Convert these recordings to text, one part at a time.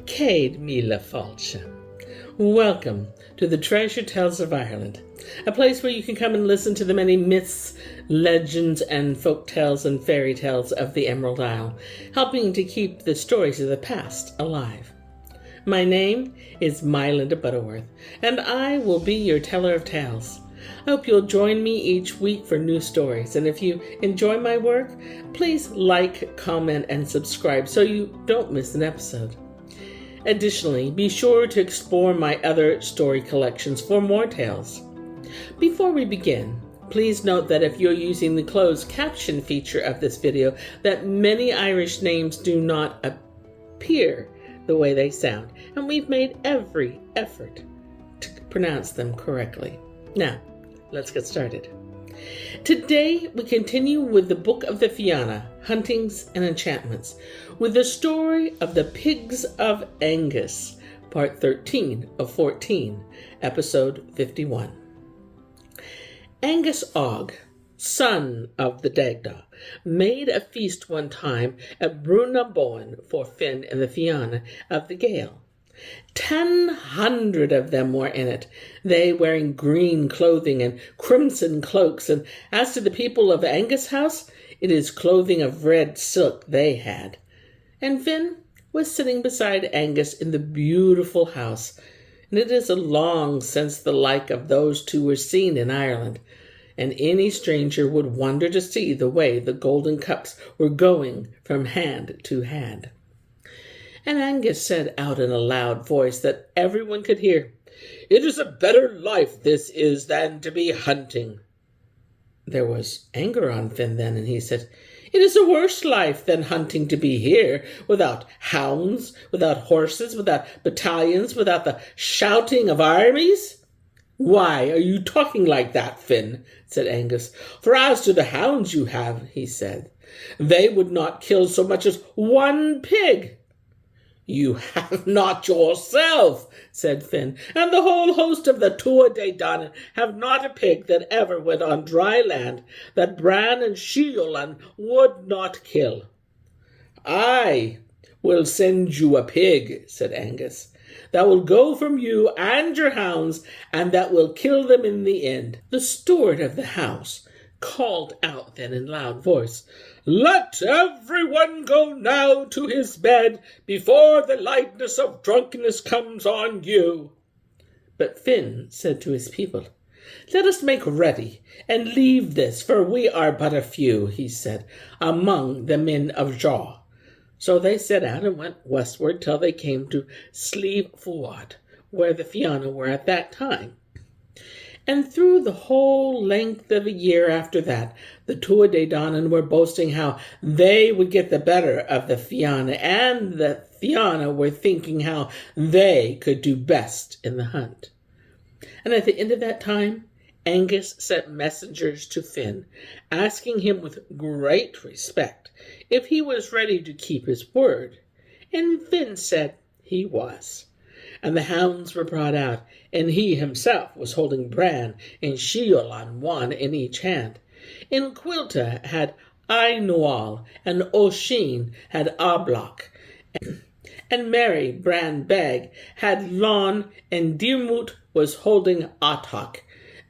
Céad Míle Fáilte. Welcome to the Treasure Tales of Ireland, a place where you can come and listen to the many myths, legends, and folk tales and fairy tales of the Emerald Isle, helping to keep the stories of the past alive. My name is Mylinda Butterworth, and I will be your teller of tales. I hope you'll join me each week for new stories, and if you enjoy my work, please like, comment, and subscribe so you don't miss an episode. Additionally, be sure to explore my other story collections for more tales. Before we begin, please note that if you're using the closed caption feature of this video, that many Irish names do not appear the way they sound, and we've made every effort to pronounce them correctly. Now, let's get started. Today, we continue with the Book of the Fianna, Huntings and Enchantments, with the story of the Pigs of Angus, Part 13 of 14, Episode 51. Angus Og, son of the Dagda, made a feast one time at Brunnabowen for Finn and the Fianna of the Gael. 100 of them were in it, they wearing green clothing and crimson cloaks, and as to the people of Angus' house, it is clothing of red silk they had. And Finn was sitting beside Angus in the beautiful house, and it is a long since the like of those two were seen in Ireland, and any stranger would wonder to see the way the golden cups were going from hand to hand. And Angus said out in a loud voice that everyone could hear, "It is a better life this is than to be hunting." There was anger on Finn then, and he said, "It is a worse life than hunting to be here, without hounds, without horses, without battalions, without the shouting of armies." "Why are you talking like that, Finn?" said Angus. "For as to the hounds you have," he said, "they would not kill so much as one pig." "You have not yourself," said Finn, "and the whole host of the Tuatha have not a pig that ever went on dry land that Bran and Sheolan would not kill." "I will send you a pig," said Angus, "that will go from you and your hounds, and that will kill them in the end." The steward of the house called out then in loud voice, "Let everyone go now to his bed before the lightness of drunkenness comes on you." But Finn said to his people, "Let us make ready and leave this, for we are but a few," he said, "among the men of Jaw." So they set out and went westward till they came to Slieve Fuad, where the Fianna were at that time. And through the whole length of a year after that, the Tuatha were boasting how they would get the better of the Fianna, and the Fianna were thinking how they could do best in the hunt. And at the end of that time, Angus sent messengers to Finn, asking him with great respect if he was ready to keep his word. And Finn said he was. And the hounds were brought out, and he himself was holding Bran and Sheolan one in each hand. And Quilta had Ainoal, and Oisin had Ablach, and Mary, Bran Beg, had Lon, and Diarmut was holding Athach,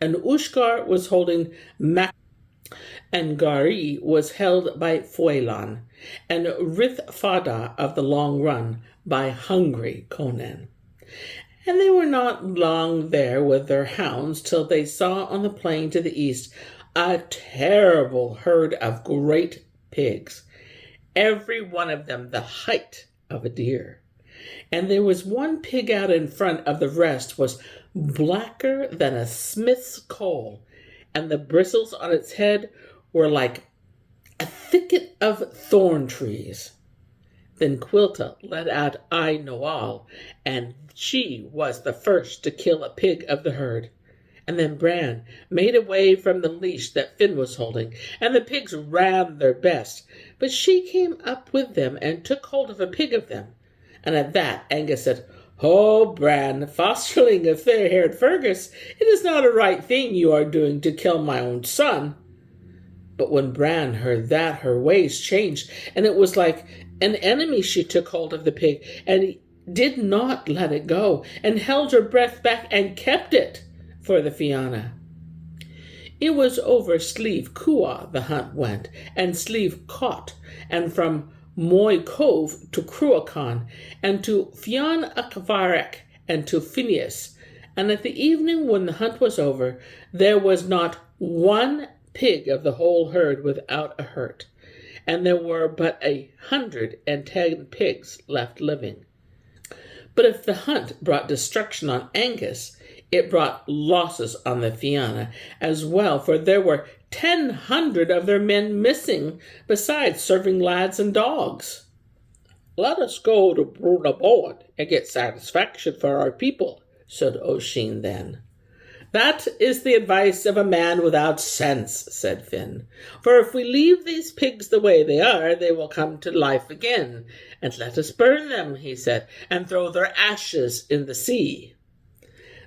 and Ushgar was holding Mac, and Gari was held by Foilan, and Rithfada of the Long Run by Hungry Conan. And they were not long there with their hounds till they saw on the plain to the east a terrible herd of great pigs, every one of them the height of a deer. And there was one pig out in front of the rest was blacker than a smith's coal, and the bristles on its head were like a thicket of thorn trees. Then Quilta led out Ainoal, and she was the first to kill a pig of the herd. And then Bran made away from the leash that Finn was holding, and the pigs ran their best. But she came up with them and took hold of a pig of them. And at that Angus said, "Oh, Bran, fosterling of fair-haired Fergus, it is not a right thing you are doing to kill my own son." But when Bran heard that, her ways changed, and it was like an enemy she took hold of the pig, and did not let it go, and held her breath back and kept it for the Fianna. It was over Slieve Cua the hunt went, and Slieve Cot, and from Moy Cove to Cruachan, and to Fionn Acvarec, and to Phineas. And at the evening when the hunt was over, there was not one pig of the whole herd without a hurt, and there were but 110 pigs left living. But if the hunt brought destruction on Angus, it brought losses on the Fianna as well, for there were 1,000 of their men missing, besides serving lads and dogs. "Let us go to Brunabowen and get satisfaction for our people," said Oisin then. "That is the advice of a man without sense," said Finn. "For if we leave these pigs the way they are, they will come to life again. And let us burn them," he said, "and throw their ashes in the sea."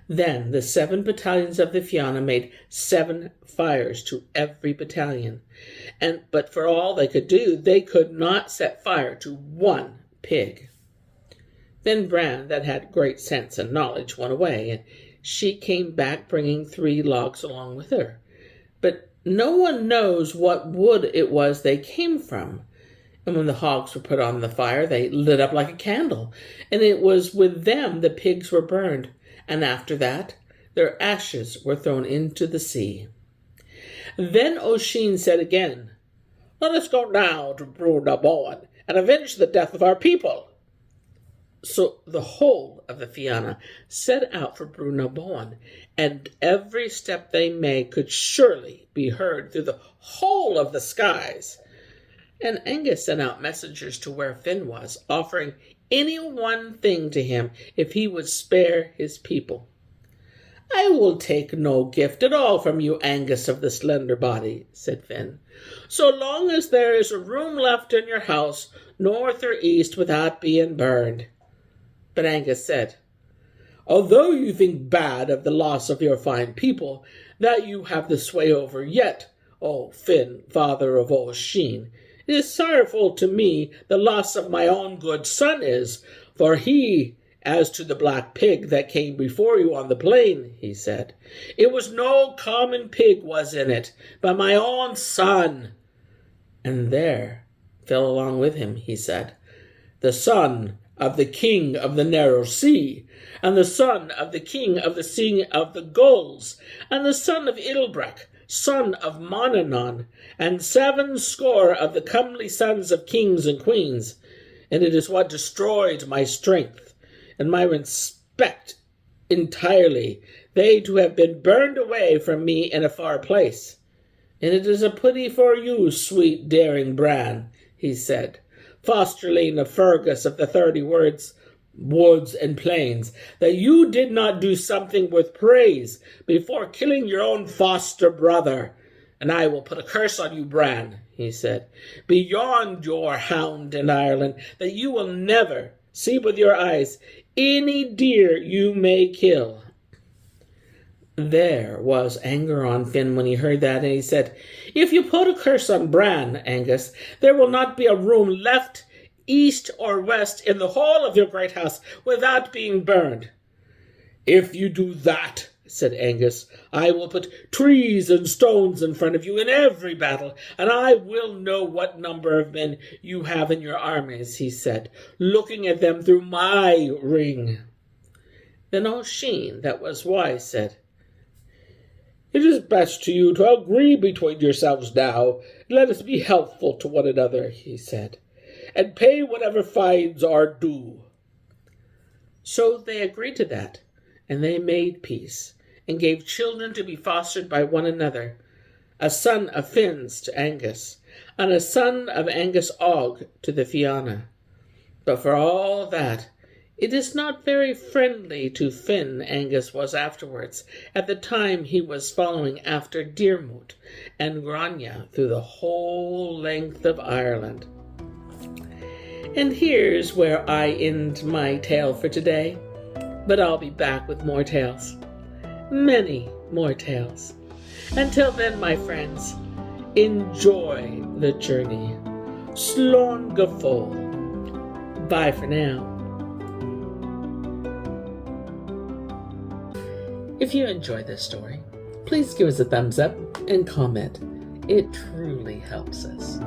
Then the 7 battalions of the Fianna made 7 fires to every battalion. But for all they could do, they could not set fire to one pig. Then Bran, that had great sense and knowledge, went away, and she came back bringing 3 logs along with her. But no one knows what wood it was they came from. And when the hogs were put on the fire, they lit up like a candle, and it was with them the pigs were burned. And after that, their ashes were thrown into the sea. Then Oisin said again, "Let us go now to Brunabowen and avenge the death of our people." So the whole of the Fianna set out for Brunabowen, and every step they made could surely be heard through the whole of the skies. And Angus sent out messengers to where Finn was, offering any one thing to him if he would spare his people. "I will take no gift at all from you, Angus of the slender body," said Finn, "so long as there is a room left in your house, north or east, without being burned." But Angus said, "Although you think bad of the loss of your fine people, that you have the sway over yet, O Finn, father of Oisin, it is sorrowful to me the loss of my own good son is, for he, as to the black pig that came before you on the plain," he said, "it was no common pig was in it, but my own son." And there fell along with him, he said, "the son of the king of the narrow sea, and the son of the king of the sea of the gulls, and the son of Ilbrek, son of Monanon, and 70 of the comely sons of kings and queens. And it is what destroyed my strength and my respect entirely, they to have been burned away from me in a far place. And it is a pity for you, sweet daring Bran," he said, "fosterling of Fergus of the 30 woods and plains, that you did not do something worth praise before killing your own foster brother. And I will put a curse on you, Bran," he said, "beyond your hound in Ireland, that you will never see with your eyes any deer you may kill." There was anger on Finn when he heard that, and he said, "If you put a curse on Bran, Angus, there will not be a room left east or west in the whole of your great house without being burned." "If you do that," said Angus, "I will put trees and stones in front of you in every battle, and I will know what number of men you have in your armies," he said, looking at them through my ring. Then Oisin, that was wise, said, "It is best to you to agree between yourselves now. Let us be helpful to one another," he said, "and pay whatever fines are due." So they agreed to that, and they made peace, and gave children to be fostered by one another, a son of Finn's to Angus, and a son of Angus Og to the Fianna. But for all that, it is not very friendly to Finn Angus was afterwards, at the time he was following after Diarmut and Grania through the whole length of Ireland. And here's where I end my tale for today, but I'll be back with more tales. Many more tales. Until then, my friends, enjoy the journey. Slán go fóill. Bye for now. If you enjoy this story, please give us a thumbs up and comment. It truly helps us.